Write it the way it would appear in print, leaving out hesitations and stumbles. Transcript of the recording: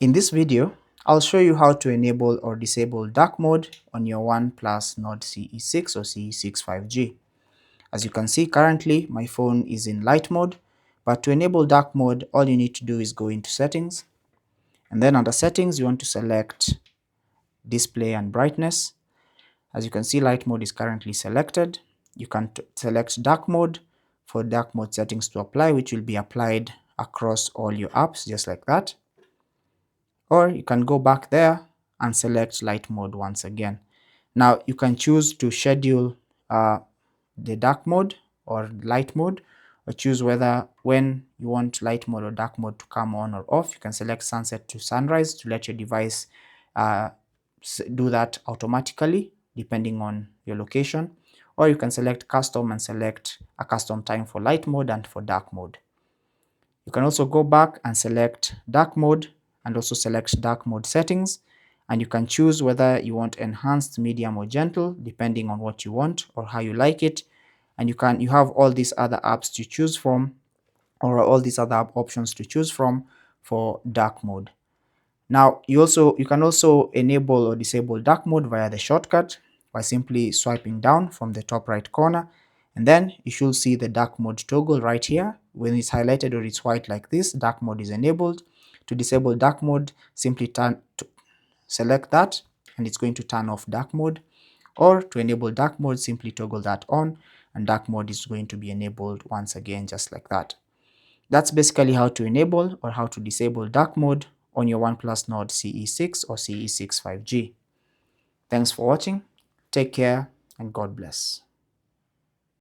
In this video, I'll show you how to enable or disable dark mode on your OnePlus Nord CE6 or CE6 5G. As you can see, currently my phone is in light mode, but to enable dark mode, all you need to do is go into settings, and then under settings you want to select display and brightness. As you can see, light mode is currently selected. You can select dark mode for dark mode settings to apply, which will be applied across all your apps just like that. Or you can go back there and select light mode once again. Now you can choose to schedule the dark mode or light mode, or choose whether when you want light mode or dark mode to come on or off. You can select sunset to sunrise to let your device do that automatically depending on your location, or you can select custom and select a custom time for light mode and for dark mode. You can also go back and select dark mode and also select dark mode settings, and you can choose whether you want enhanced, medium or gentle depending on what you want or how you like it. And you have all these other apps to choose from, or all these other options to choose from for dark mode. Now you can also enable or disable dark mode via the shortcut by simply swiping down from the top right corner, and then you should see the dark mode toggle right here. When it's highlighted or it's white like this, dark mode is enabled. To disable dark mode, simply select that and it's going to turn off dark mode, or to enable dark mode, simply toggle that on and dark mode is going to be enabled once again just like that. That's basically how to enable or how to disable dark mode on your OnePlus Nord CE6 or CE6 5G. Thanks for watching, take care and God bless.